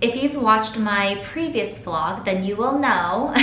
If you've watched my previous vlog, then you will know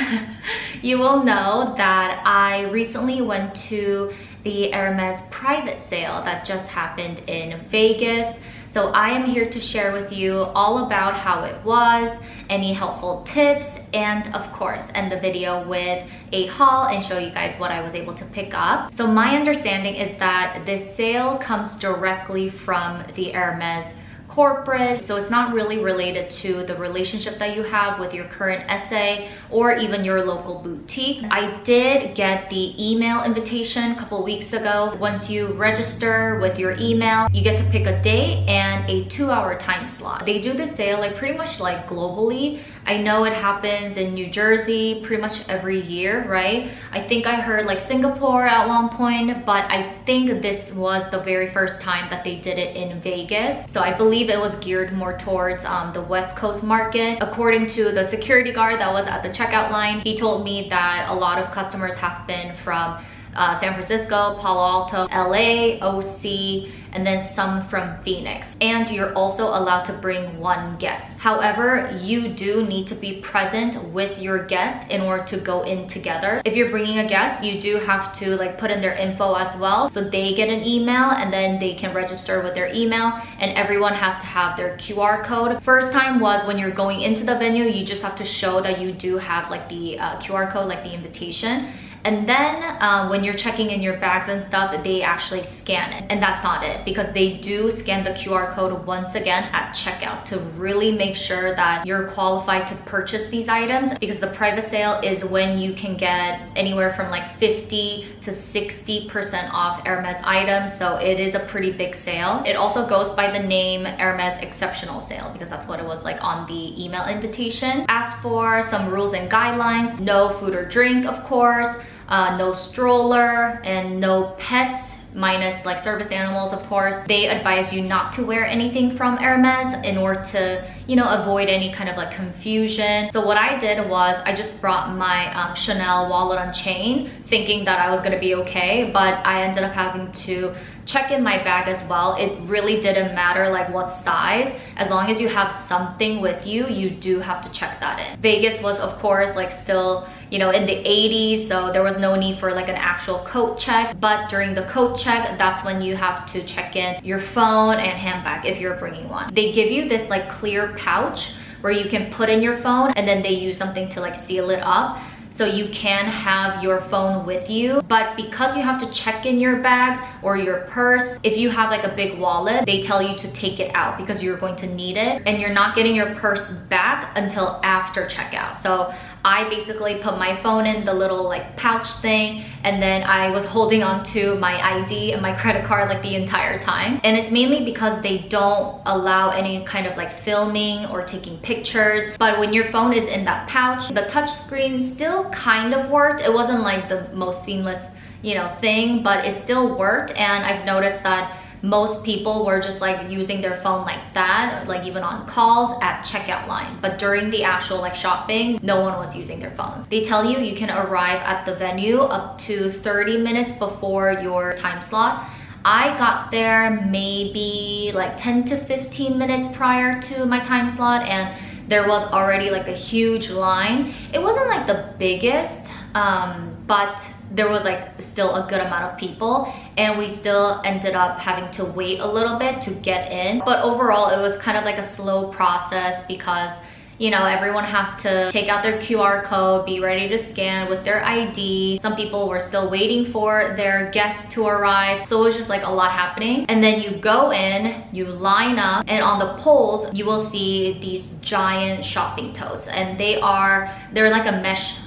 you will know that I recently went to the Hermes private sale that just happened in Vegas. So I am here to share with you all about how it was, any helpful tips, and of course end the video with a haul and show you guys what I was able to pick up. So my understanding is that this sale comes directly from the Hermes corporate, so it's not really related to the relationship that you have with your current SA or even your local boutique. I did get the email invitation a couple weeks ago. Once you register with your email, you get to pick a date and a 2-hour time slot. They do this sale like pretty much like globally. I know it happens in New Jersey pretty much every year, right? I think I heard like Singapore at one point, but I think this was the very first time that they did it in Vegas. So I believe it was geared more towards the West Coast market. According to the security guard that was at the checkout line, he told me that a lot of customers have been from San Francisco, Palo Alto, LA, OC, and then some from Phoenix. And you're also allowed to bring one guest. However, you do need to be present with your guest in order to go in together. If you're bringing a guest, you do have to like put in their info as well. So they get an email and then they can register with their email, and everyone has to have their QR code. First time was when you're going into the venue, you just have to show that you do have like the QR code, like the invitation. And then when you're checking in your bags and stuff, they actually scan it. And that's not it, because they do scan the QR code once again at checkout to really make sure that you're qualified to purchase these items, because the private sale is when you can get anywhere from like 50 to 60% off Hermes items. So it is a pretty big sale. It also goes by the name Hermes Exceptional Sale because that's what it was like on the email invitation. As for some rules and guidelines, no food or drink, of course. No stroller and no pets, minus like service animals, of course. They advise you not to wear anything from Hermes in order to, you know, avoid any kind of like confusion. So what I did was I just brought my Chanel wallet on chain, thinking that I was gonna be okay, but I ended up having to check in my bag as well. It really didn't matter like what size. As long as you have something with you, you do have to check that in. Vegas was of course like still, you know, in the 80s, so there was no need for like an actual coat check. But during the coat check, that's when you have to check in your phone and handbag if you're bringing one. They give you this like clear pouch where you can put in your phone, and then they use something to like seal it up. So you can have your phone with you, but because you have to check in your bag or your purse, if you have like a big wallet, they tell you to take it out because you're going to need it, and you're not getting your purse back until after checkout. So I basically put my phone in the little like pouch thing, and then I was holding on to my ID and my credit card like the entire time. And it's mainly because they don't allow any kind of like filming or taking pictures. But when your phone is in that pouch, the touch screen still kind of worked. It wasn't like the most seamless, you know, thing, but it still worked. And I've noticed that most people were just like using their phone like that, like even on calls at checkout line. But during the actual like shopping, no one was using their phones. They tell you you can arrive at the venue up to 30 minutes before your time slot. I got there maybe like 10 to 15 minutes prior to my time slot, and there was already like a huge line. It wasn't like the biggest, but there was like still a good amount of people, and we still ended up having to wait a little bit to get in. But overall, it was kind of like a slow process because, you know, everyone has to take out their QR code, be ready to scan with their ID. Some people were still waiting for their guests to arrive. So it was just like a lot happening. And then you go in, you line up, and on the poles, you will see these giant shopping totes. And they're like a mesh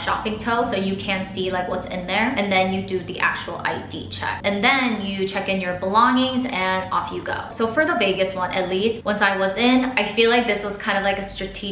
shopping tote, so you can see like what's in there. And then you do the actual ID check. And then you check in your belongings and off you go. So for the Vegas one, at least, once I was in, I feel like this was kind of like a strategic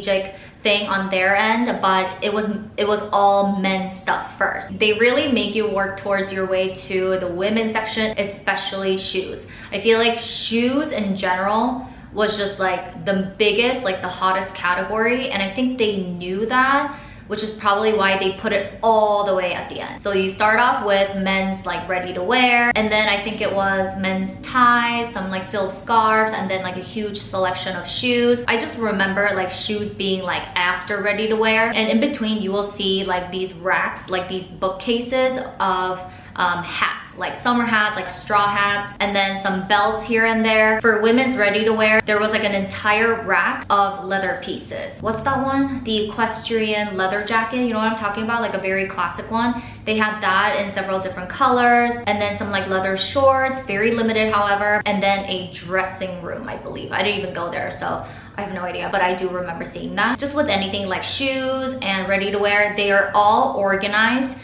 thing on their end, but it was all men's stuff first. They really make you work towards your way to the women's section, especially shoes. I feel like shoes in general was just like the biggest, like the hottest category, and I think they knew that. which is probably why they put it all the way at the end. So you start off with men's like ready to wear, and then I think it was men's ties, some like silk scarves, and then like a huge selection of shoes. I just remember like shoes being like after ready to wear, and in between you will see like these racks, like these bookcases of hats, like summer hats, like straw hats, and then some belts here and there. For women's ready to wear, there was like an entire rack of leather pieces. What's that one? The equestrian leather jacket, you know what I'm talking about? Like a very classic one. They had that in several different colors, and then some like leather shorts, very limited however, and then a dressing room, I believe. I didn't even go there, so I have no idea, but I do remember seeing that. Just with anything like shoes and ready to wear, they are all organized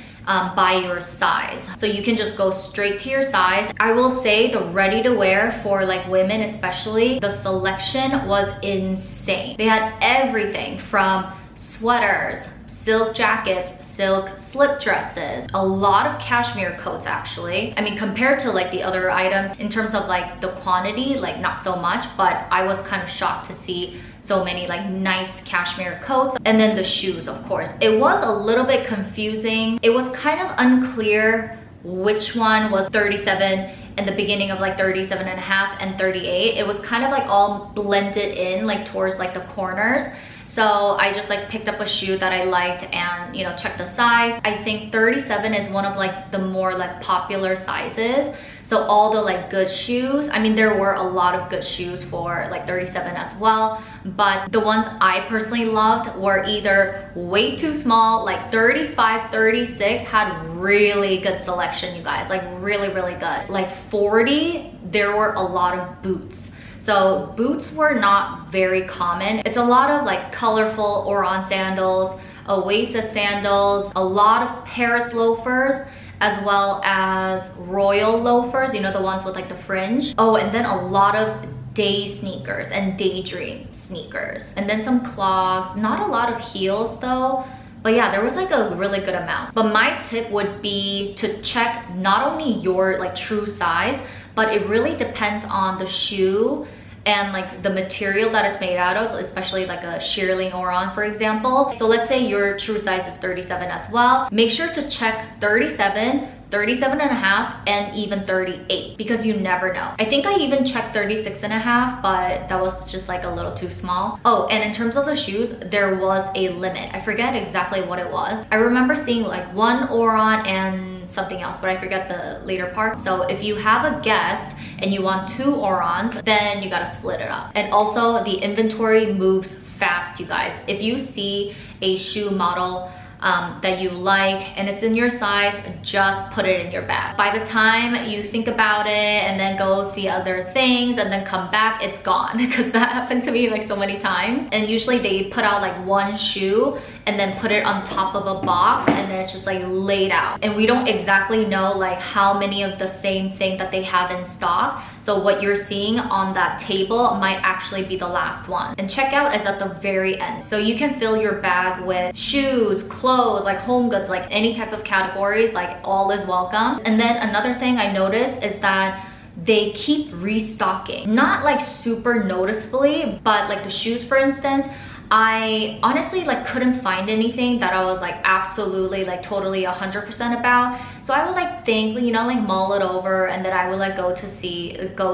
by your size. So you can just go straight to your size. I will say the ready to wear for like women especially, the selection was insane. They had everything from sweaters, silk jackets, silk slip dresses, a lot of cashmere coats actually. I mean, compared to like the other items in terms of like the quantity, like not so much, but I was kind of shocked to see so many like nice cashmere coats. And then the shoes, of course. It was a little bit confusing. It was kind of unclear which one was 37 in the beginning of like 37 and a half and 38. It was kind of like all blended in like towards like the corners. So I just like picked up a shoe that I liked and, you know, checked the size. I think 37 is one of like the more like popular sizes. So all the like good shoes, I mean, there were a lot of good shoes for like 37 as well, but the ones I personally loved were either way too small, like 35, 36 had really good selection, you guys, like really, really good. Like 40, there were a lot of boots. So boots were not very common. It's a lot of like colorful Oran sandals, Oasis sandals, a lot of Paris loafers, as well as royal loafers, you know, the ones with like the fringe. Oh, and then a lot of day sneakers and daydream sneakers. And then some clogs, not a lot of heels though. But yeah, there was like a really good amount. But my tip would be to check not only your like true size, but it really depends on the shoe and like the material that it's made out of, especially like a shearling Oran, for example. So let's say your true size is 37 as well. Make sure to check 37, 37 and a half, and even 38, because you never know. I think I even checked 36 and a half, but that was just like a little too small. Oh, and in terms of the shoes, there was a limit. I forget exactly what it was. I remember seeing like one Oran and something else, but I forget the later part. So if you have a guest and you want 2 Orans, then you gotta split it up. And also the inventory moves fast, you guys. If you see a shoe model that you like and it's in your size, just put it in your bag. By the time you think about it and then go see other things and then come back, it's gone, because that happened to me like so many times. And usually they put out like one shoe and then put it on top of a box, and then it's just like laid out, and we don't exactly know like how many of the same thing that they have in stock. So what you're seeing on that table might actually be the last one. And checkout is at the very end. So you can fill your bag with shoes, clothes, like home goods, like any type of categories, like all is welcome. And then another thing I noticed is that they keep restocking. Not like super noticeably, but like the shoes, for instance, I honestly like couldn't find anything that I was like absolutely like totally 100% about. So I would like think, you know, like mull it over, and then I would like go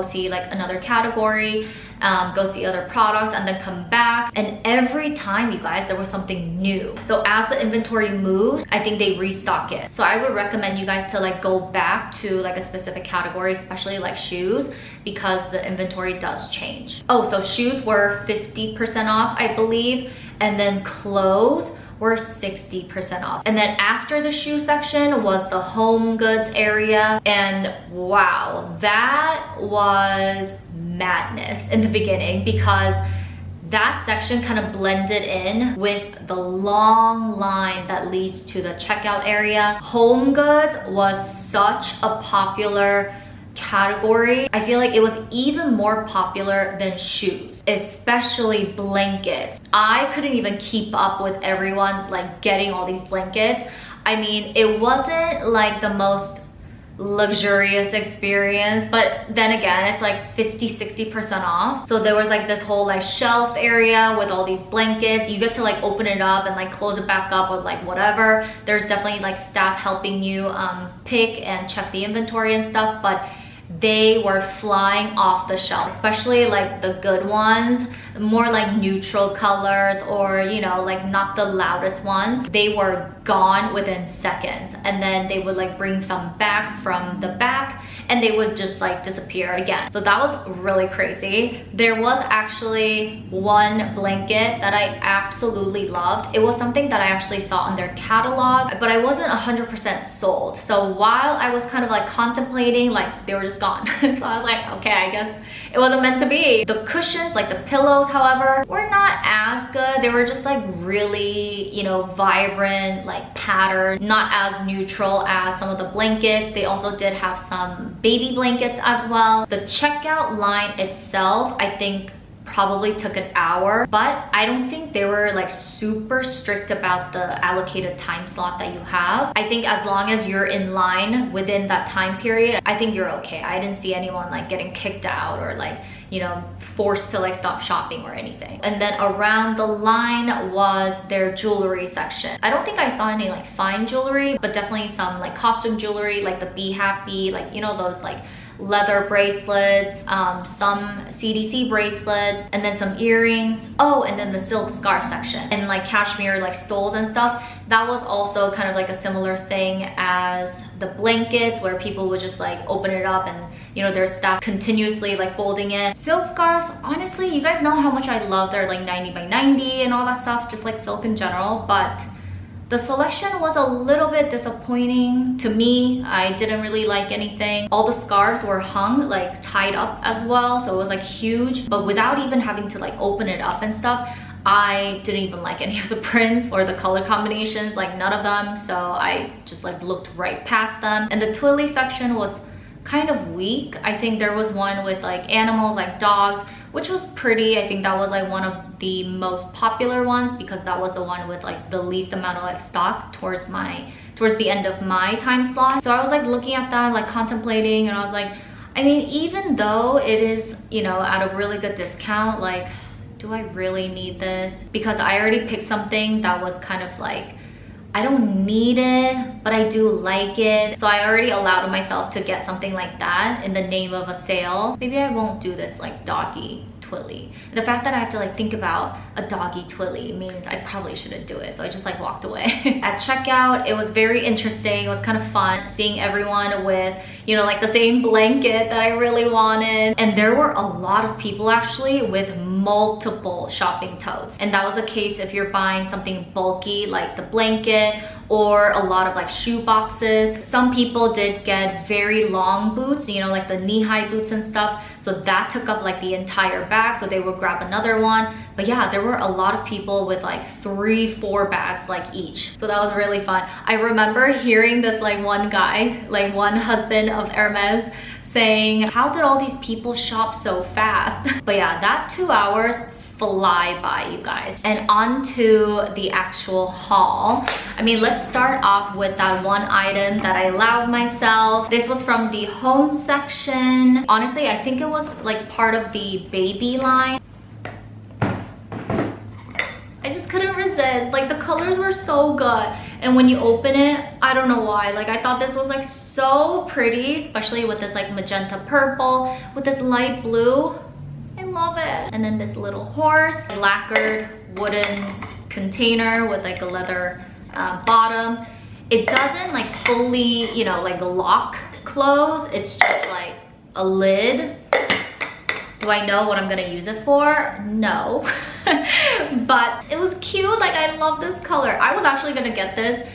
see like another category, go see other products, and then come back. And every time, you guys, there was something new. So as the inventory moves, I think they restock it. So I would recommend you guys to like go back to like a specific category, especially like shoes, because the inventory does change. Oh, so shoes were 50% off, I believe, and then clothes were 60% off. And then after the shoe section was the home goods area, and wow, that was madness in the beginning, because that section kind of blended in with the long line that leads to the checkout area. Home goods was such a popular category. I feel like it was even more popular than shoes, especially blankets. I couldn't even keep up with everyone like getting all these blankets. I mean, it wasn't like the most luxurious experience. But then again, it's like 50-60% off. So there was like this whole like shelf area with all these blankets. You get to like open it up and like close it back up with like whatever. There's definitely like staff helping you pick and check the inventory and stuff, but they were flying off the shelf, especially like the good ones, more like neutral colors, or you know, like not the loudest ones. They were gone within seconds, and then they would like bring some back from the back and they would just like disappear again. So that was really crazy. There was actually one blanket that I absolutely loved. It was something that I actually saw on their catalog, but I wasn't 100% sold. So while I was kind of like contemplating, like they were just gone. So I was like, okay, I guess it wasn't meant to be. The cushions, like the pillows, however, were not as good. They were just like really, you know, vibrant, like pattern, not as neutral as some of the blankets. They also did have some baby blankets as well. The checkout line itself, I think, probably took an hour, but I don't think they were like super strict about the allocated time slot that you have. I think as long as you're in line within that time period, I think you're okay. I didn't see anyone like getting kicked out or like, you know, forced to like stop shopping or anything. And then around the line was their jewelry section. I don't think I saw any like fine jewelry, but definitely some like costume jewelry, like the Be Happy, like, you know, those like leather bracelets, some CDC bracelets, and then some earrings. Oh, and then the silk scarf section and like cashmere like stoles and stuff. That was also kind of like a similar thing as the blankets, where people would just like open it up and, you know, their staff continuously like folding it. Silk scarves, honestly, you guys know how much I love their like 90 by 90 and all that stuff, just like silk in general, but the selection was a little bit disappointing to me. I didn't really like anything. All the scarves were hung, like tied up as well, so it was like huge, but without even having to like open it up and stuff. I didn't even like any of the prints or the color combinations, like none of them, so I just like looked right past them. And the twilly section was kind of weak. I think there was one with like animals, like dogs, which was pretty. I think that was like one of the most popular ones because that was the one with like the least amount of like stock towards the end of my time slot. So I was like looking at that, like contemplating, and I was like, I mean, even though it is, you know, at a really good discount, like, do I really need this? Because I already picked something that was kind of like, I don't need it, but I do like it. So I already allowed myself to get something like that in the name of a sale. Maybe I won't do this like doggy twilly. The fact that I have to like think about a doggy twilly means I probably shouldn't do it. So I just like walked away. At checkout, it was very interesting. It was kind of fun seeing everyone with, you know, like the same blanket that I really wanted. And there were a lot of people actually with multiple shopping totes. And that was the case if you're buying something bulky like the blanket or a lot of like shoe boxes. Some people did get very long boots, you know, like the knee-high boots and stuff. So that took up like the entire bag, so they would grab another one. But yeah, there were a lot of people with like 3-4 bags like each. So that was really fun. I remember hearing this like one guy, like one husband of Hermes, saying, how did all these people shop so fast? But yeah, that 2 hours fly by, you guys. And on to the actual haul. I mean, let's start off with that one item that I allowed myself. This was from the home section. Honestly, I think it was like part of the baby line. I just couldn't resist. Like the colors were so good. And when you open it, I don't know why. Like I thought this was like so pretty, especially with this like magenta purple, with this light blue. I love it. And then this little horse, lacquered wooden container with like a leather bottom. It doesn't like fully, you know, like lock close. It's just like a lid. Do I know what I'm gonna use it for? No. But it was cute. Like I love this color. I was actually gonna get this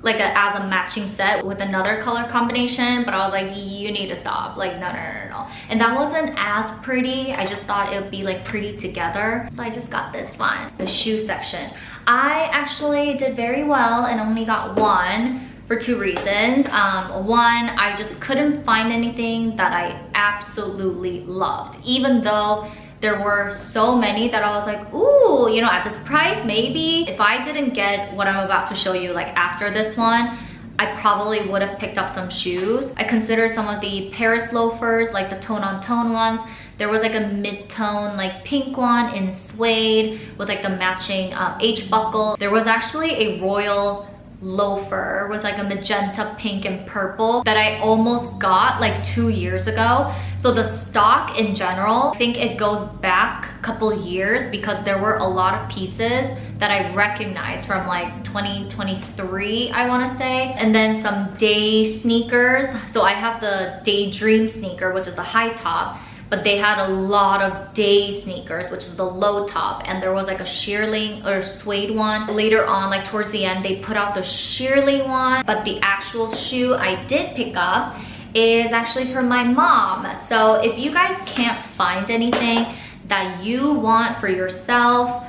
like as a matching set with another color combination, but I was like, you need to stop. Like no. And that wasn't as pretty. I just thought it would be like pretty together, so I just got this one. The shoe section, I actually did very well and only got one for 2 reasons. One, I just couldn't find anything that I absolutely loved, even though there were so many that I was like, ooh, you know, at this price, maybe. If I didn't get what I'm about to show you like after this one, I probably would have picked up some shoes. I considered some of the Paris loafers, like the tone-on-tone ones. There was like a mid-tone like pink one in suede with like the matching H buckle. There was actually a royal loafer with like a magenta, pink, and purple that I almost got like 2 years ago. So the stock in general, I think it goes back a couple years because there were a lot of pieces that I recognized from like 2023, I want to say. And then some day sneakers. So I have the Daydream sneaker, which is the high top, but they had a lot of day sneakers, which is the low top. And there was like a shearling or suede one. Later on, like towards the end, they put out the shearling one, but the actual shoe I did pick up is actually for my mom. So if you guys can't find anything that you want for yourself,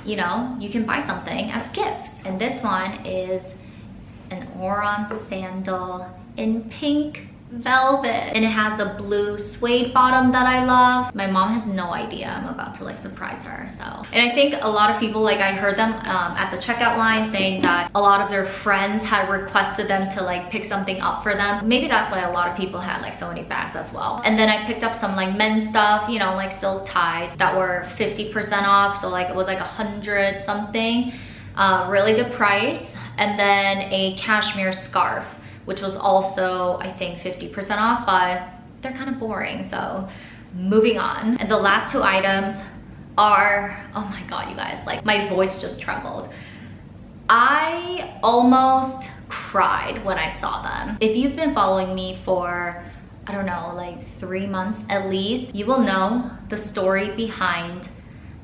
you know, you can buy something as gifts. And this one is an Oron sandal in pink velvet, and it has the blue suede bottom that I love. My mom has no idea I'm about to like surprise her. So, and I think a lot of people, like I heard them at the checkout line saying that a lot of their friends had requested them to like pick something up for them. Maybe that's why a lot of people had like so many bags as well. And then I picked up some like men's stuff, you know, like silk ties that were 50% off. So like it was like 100 something, really good price. And then a cashmere scarf, which was also, I think, 50% off, but they're kind of boring, so moving on. And the last two items are, oh my God, you guys, like my voice just trembled. I almost cried when I saw them. If you've been following me for, I don't know, like 3 months at least, you will know the story behind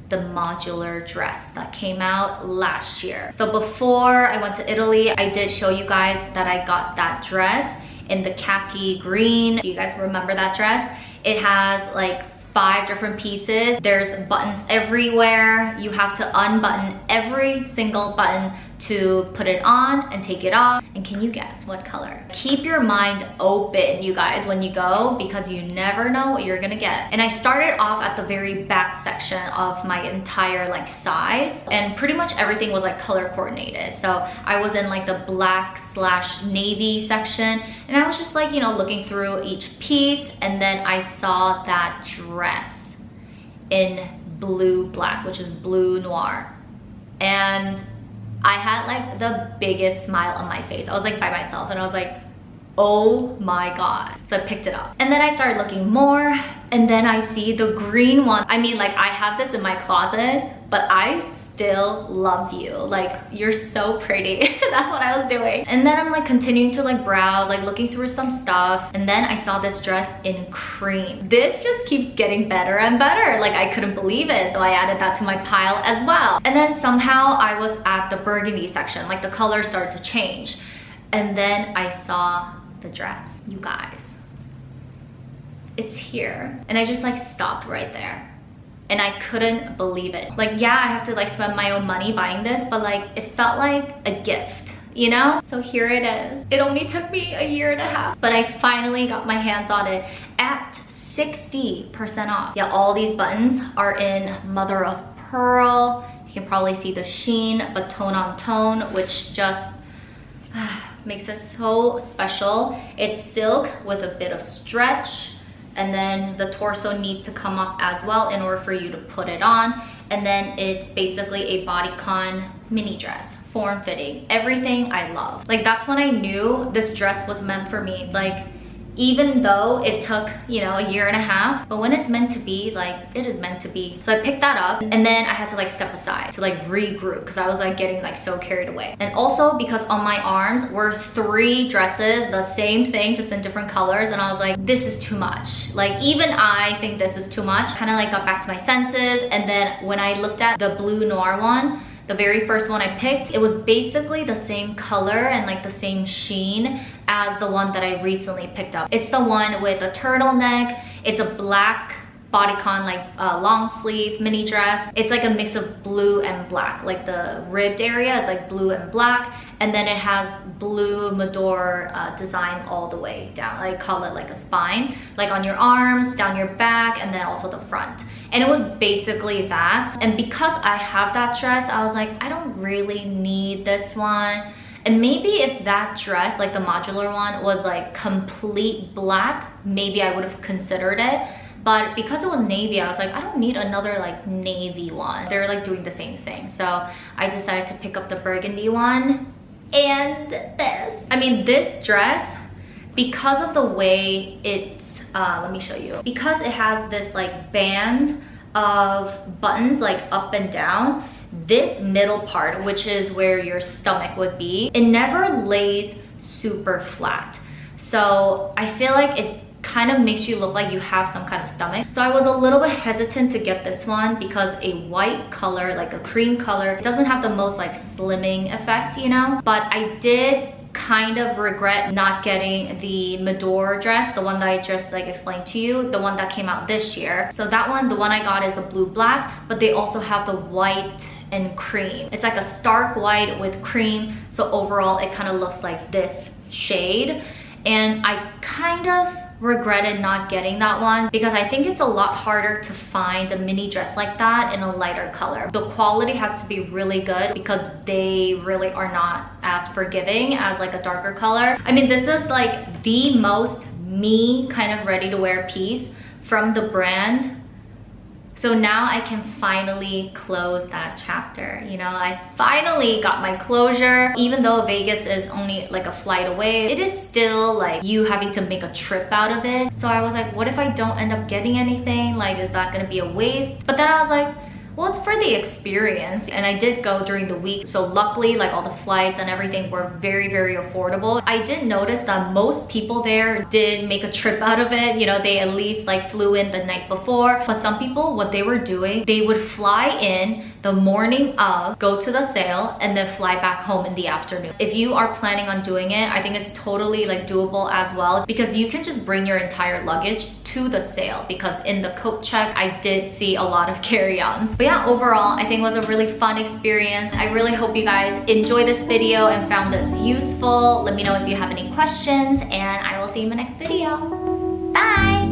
the modular dress that came out last year. So before I went to Italy, I did show you guys that I got that dress in the khaki green. Do you guys remember that dress? It has like 5 different pieces. There's buttons everywhere. You have to unbutton every single button to put it on and take it off. And can you guess what color? Keep your mind open, you guys, when you go, because you never know what you're gonna get. And I started off at the very back section of my entire like size, and pretty much everything was like color coordinated. So I was in like the black/navy section, and I was just like, you know, looking through each piece, and then I saw that dress in blue black, which is blue noir. And I had like the biggest smile on my face. I was like by myself and I was like, oh my God. So I picked it up. And then I started looking more, and then I see the green one. I mean, like I have this in my closet, but I still love you. Like, you're so pretty. That's what I was doing. And then I'm like continuing to like browse, like looking through some stuff. And then I saw this dress in cream. This just keeps getting better and better. Like, I couldn't believe it. So I added that to my pile as well. And then somehow I was at the burgundy section. Like the colors started to change. And then I saw the dress. You guys, it's here. And I just like stopped right there. And I couldn't believe it. Like, yeah, I have to like spend my own money buying this, but like it felt like a gift, you know? So here it is. It only took me 1.5 years, but I finally got my hands on it at 60% off. Yeah, all these buttons are in mother of pearl. You can probably see the sheen, but tone on tone, which just makes it so special. It's silk with a bit of stretch. And then the torso needs to come up as well in order for you to put it on. And then it's basically a bodycon mini dress, form-fitting, everything I love. Like, that's when I knew this dress was meant for me. Like, even though it took, you know, 1.5 years, but when it's meant to be, like, it is meant to be. So I picked that up, and then I had to like step aside to like regroup because I was like getting like so carried away. And also because on my arms were 3 dresses, the same thing, just in different colors, and I was like, this is too much. Like, even I think this is too much. Kind of like got back to my senses. And then when I looked at the blue noir one, the very first one I picked, it was basically the same color and like the same sheen as the one that I recently picked up. It's the one with a turtleneck. It's a black bodycon, like long sleeve mini dress. It's like a mix of blue and black. Like the ribbed area is like blue and black, and then it has blue Mador design all the way down. I call it like a spine, like on your arms, down your back, and then also the front. And it was basically that. And because I have that dress, I was like, I don't really need this one. And maybe if that dress, like the modular one, was like complete black, maybe I would have considered it. But because it was navy, I was like, I don't need another like navy one. They're like doing the same thing. So I decided to pick up the burgundy one. And this. I mean, this dress, because of the way it's, let me show you. Because it has this like band of buttons like up and down, this middle part, which is where your stomach would be, it never lays super flat. So I feel like it kind of makes you look like you have some kind of stomach. So I was a little bit hesitant to get this one because a white color, like a cream color, it doesn't have the most like slimming effect, you know? But I did kind of regret not getting the Medor dress, the one that I just like explained to you, the one that came out this year. So that one, the one I got is the blue black, but they also have the white and cream. It's like a stark white with cream. So overall it kind of looks like this shade. And I kind of regretted not getting that one because I think it's a lot harder to find a mini dress like that in a lighter color. The quality has to be really good because they really are not as forgiving as like a darker color. I mean, this is like the most me kind of ready to wear piece from the brand. So now I can finally close that chapter. You know, I finally got my closure. Even though Vegas is only like a flight away, it is still like you having to make a trip out of it. So I was like, what if I don't end up getting anything? Like, is that gonna be a waste? But then I was like, well, it's for the experience. And I did go during the week. So luckily, like all the flights and everything were very, very affordable. I did notice that most people there did make a trip out of it. You know, they at least like flew in the night before. But some people, what they were doing, they would fly in the morning of, go to the sale, and then fly back home in the afternoon. If you are planning on doing it, I think it's totally like doable as well because you can just bring your entire luggage to the sale because in the coat check, I did see a lot of carry-ons. But yeah, overall, I think it was a really fun experience. I really hope you guys enjoyed this video and found this useful. Let me know if you have any questions and I will see you in my next video. Bye!